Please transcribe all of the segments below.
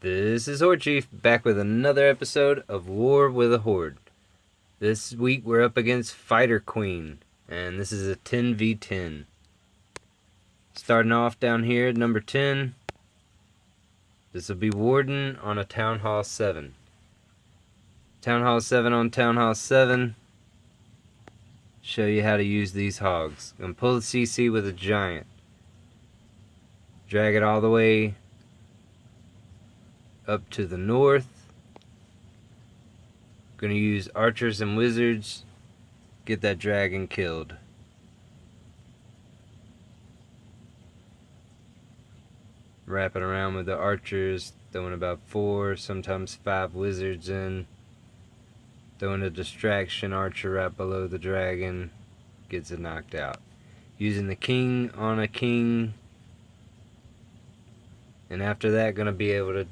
This is Horde Chief, back with another episode of War with a Horde. This week we're up against Fighter Queen, and this is a 10v10. Starting off down here at number 10, this will be Warden on a Town Hall 7. Town Hall 7 on Town Hall 7. Show you how to use these hogs. Gonna pull the CC with a giant. Drag it all the way up to the north. Gonna use archers and wizards. Get that dragon killed. Wrapping around with the archers, throwing about 4, sometimes 5 wizards in. Throwing a distraction archer right below the dragon. Gets it knocked out. Using the king on a king. And after that, gonna be able to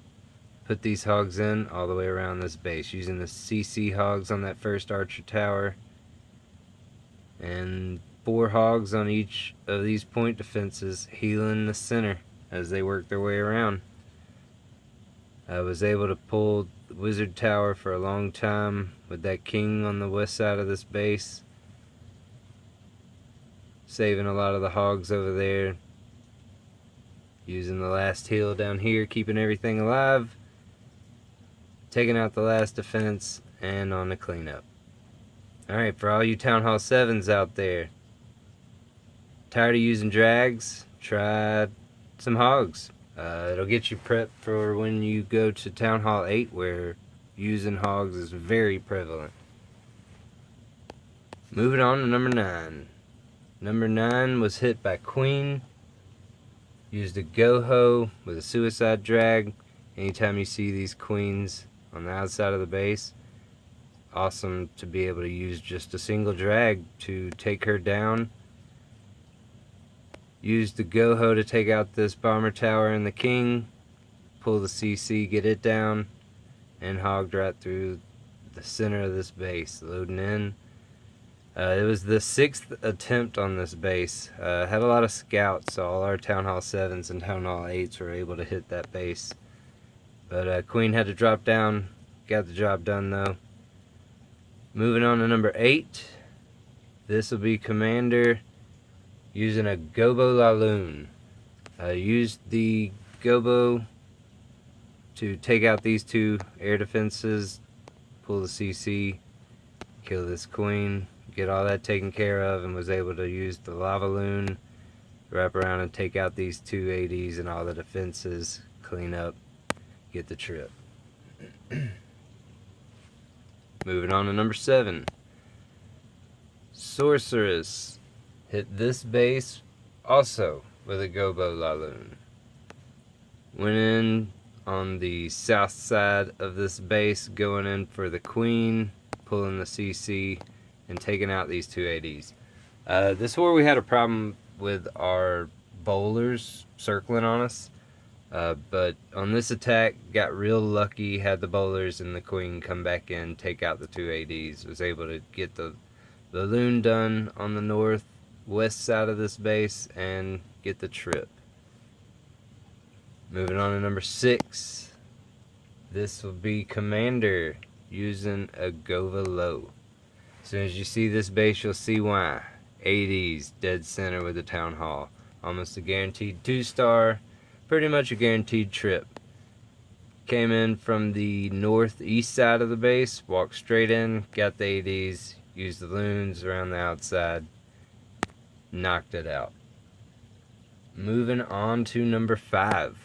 put these hogs in all the way around this base, using the CC hogs on that first archer tower, and 4 hogs on each of these point defenses, healing the center as they work their way around. I was able to pull the wizard tower for a long time with that king on the west side of this base, saving a lot of the hogs over there, using the last heal down here, keeping everything alive, taking out the last defense, and on the cleanup. Alright, for all you Town Hall 7s out there, tired of using drags? Try some hogs. It'll get you prepped for when you go to Town Hall 8, where using hogs is very prevalent. Moving on to number 9. Number 9 was hit by Queen. Used a go-ho with a suicide drag. Anytime you see these queens on the outside of the base, awesome to be able to use just a single drag to take her down. Use the go-ho to take out this bomber tower and the king, pull the CC, get it down, and hogged right through the center of this base, loading in. It was the 6th attempt on this base. Had a lot of scouts, so all our Town Hall 7s and Town Hall 8s were able to hit that base. But Queen had to drop down, got the job done though. Moving on to number 8. This will be Commander using a Gobo Laloon. Used the Gobo to take out these 2 air defenses, pull the CC, kill this Queen, get all that taken care of, and was able to use the Lava Loon, wrap around and take out these 2 ADs and all the defenses, clean up, get the trip. Moving on to number 7. Sorceress hit this base also with a Gobo Laloon. Went in on the south side of this base, going in for the Queen, pulling the CC, and taking out these 2 ADs. This war we had a problem with our bowlers circling on us. But on this attack, got real lucky, had the bowlers and the Queen come back in, take out the 2 ADs. Was able to get the loon done on the northwest side of this base and get the trip. Moving on to number 6. This will be Commander using a Gova Low. As soon as you see this base, you'll see why. ADs, dead center with the Town Hall. Almost a guaranteed 2-star. Pretty much a guaranteed trip. Came in from the northeast side of the base, walked straight in, got the ADs, used the loons around the outside, knocked it out. Moving on to number 5.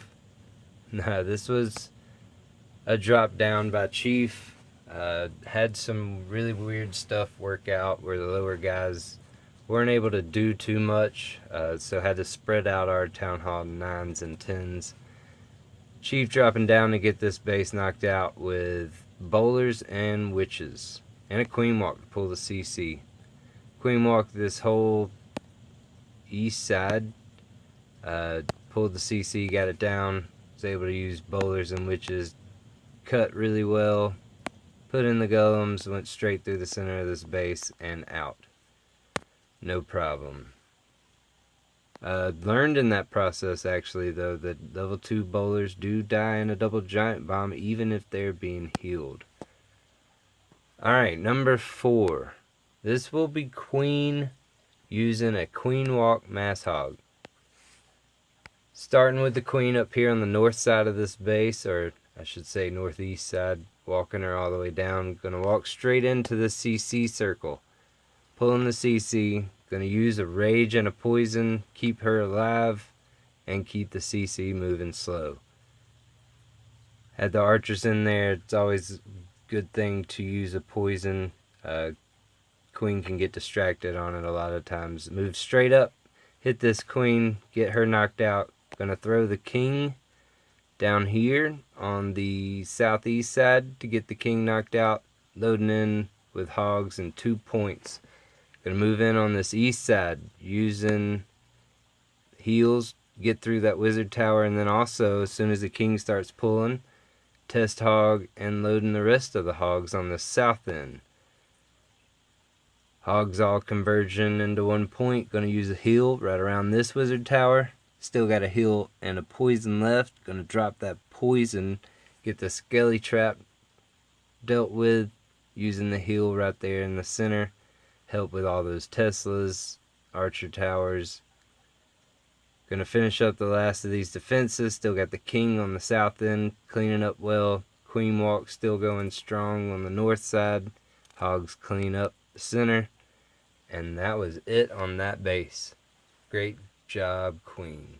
Now, this was a drop down by Chief. Had some really weird stuff work out where the lower guys weren't able to do too much, so had to spread out our Town Hall 9s and 10s. Chief dropping down to get this base knocked out with bowlers and witches, and a Queen Walk to pull the CC. Queen Walk this whole east side, pulled the CC, got it down, was able to use bowlers and witches, cut really well, put in the golems, went straight through the center of this base and out. No problem. Learned in that process, actually, though, that level 2 bowlers do die in a double giant bomb, even if they're being healed. Alright, number 4. This will be Queen using a Queen Walk Mass Hog. Starting with the Queen up here on the north side of this base, or I should say northeast side, walking her all the way down. Gonna walk straight into the CC circle. Pulling the CC, gonna use a Rage and a Poison, keep her alive, and keep the CC moving slow. Had the archers in there, it's always a good thing to use a Poison. Queen can get distracted on it a lot of times. Move straight up, hit this Queen, get her knocked out. Gonna throw the King down here on the southeast side to get the King knocked out. Loading in with hogs and 2 points. Gonna move in on this east side using heals, get through that wizard tower, and then also as soon as the King starts pulling, test hog and loading the rest of the hogs on the south end. Hogs all converging into 1 point. Gonna use a heal right around this wizard tower. Still got a heal and a poison left. Gonna drop that poison, get the skelly trap dealt with using the heal right there in the center. Help with all those Teslas, archer towers. Gonna finish up the last of these defenses. Still got the King on the south end, cleaning up well. Queen Walk still going strong on the north side. Hogs clean up the center. And that was it on that base. Great job, Queen.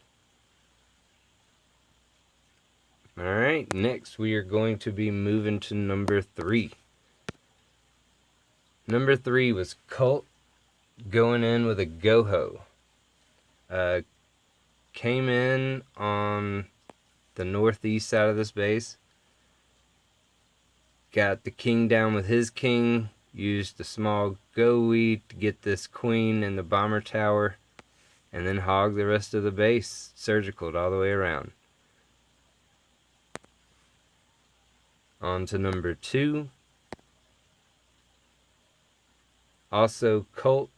Alright, next we are going to be moving to number 3. Number 3 was Cult going in with a Go-Ho. Came in on the northeast side of this base. Got the King down with his King. Used a small Go-Weed to get this Queen in the bomber tower. And then hog the rest of the base. Surgicaled all the way around. On to number 2. Also Cult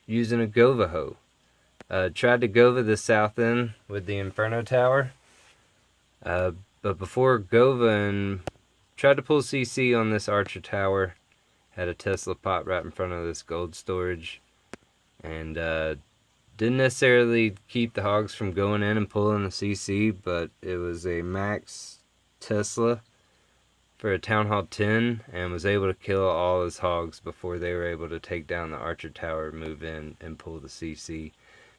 using a Gova-Ho. Tried to Gova the south end with the Inferno Tower. But before Gova and tried to pull CC on this Archer Tower. Had a Tesla pop right in front of this gold storage. And didn't necessarily keep the hogs from going in and pulling the CC, but it was a max Tesla for a Town Hall 10 and was able to kill all his hogs before they were able to take down the Archer Tower, move in, and pull the CC.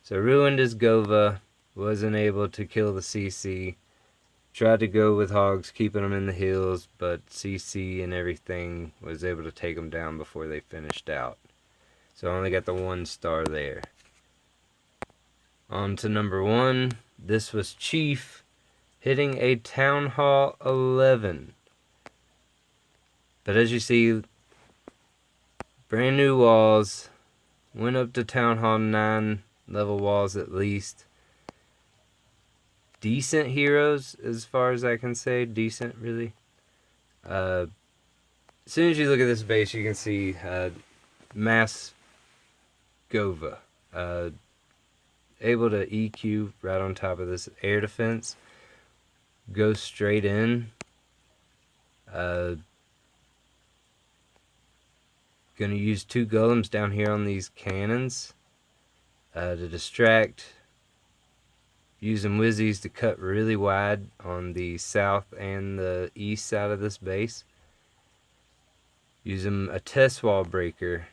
So ruined his Gova, wasn't able to kill the CC. Tried to go with hogs, keeping them in the hills, but CC and everything was able to take them down before they finished out. So I only got the 1 star there. On to number 1. This was Chief hitting a Town Hall 11. But as you see, brand new walls. Went up to Town Hall 9 level walls at least. Decent heroes, as far as I can say. Decent, really. As soon as you look at this base, you can see Mass Gova. Able to EQ right on top of this air defense. Go straight in. Gonna use 2 golems down here on these cannons to distract. Using Wizzies to cut really wide on the south and the east side of this base. Using a test wall breaker.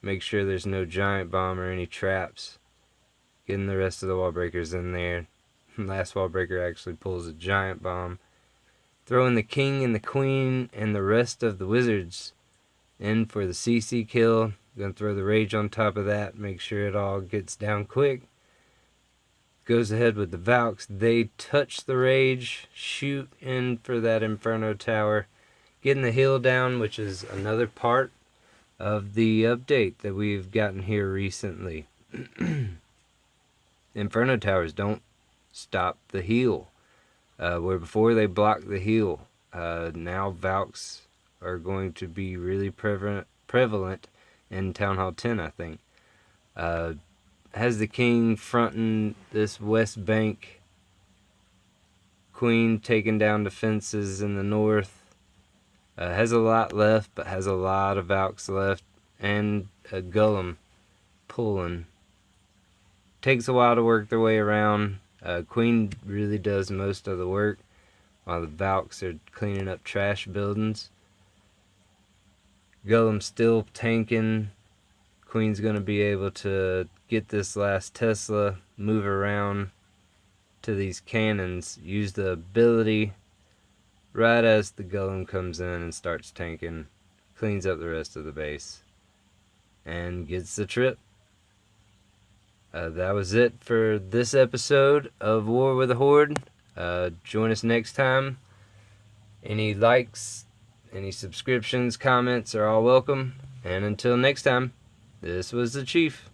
Make sure there's no giant bomb or any traps. Getting the rest of the wall breakers in there. Last wall breaker actually pulls a giant bomb. Throwing the King and the Queen and the rest of the wizards in for the CC kill. Gonna throw the Rage on top of that. Make sure it all gets down quick. Goes ahead with the Valks. They touch the Rage. Shoot in for that Inferno Tower. Getting the hill down, which is another part of the update that we've gotten here recently. Inferno Towers don't stop the heal. Where before they block the heal. Now Valks are going to be really prevalent in Town Hall 10, I think. Has the king fronting this west bank. Queen taking down defenses in the north. Has a lot left, but has a lot of Valks left. And a Golem pulling. Takes a while to work their way around. Queen really does most of the work, while the Valks are cleaning up trash buildings. Golem's still tanking. Queen's going to be able to get this last Tesla, move around to these cannons, use the ability right as the Golem comes in and starts tanking, cleans up the rest of the base, and gets the trip. That was it for this episode of War with the Horde. Join us next time. Any likes, any subscriptions, comments are all welcome. And until next time, this was the Chief.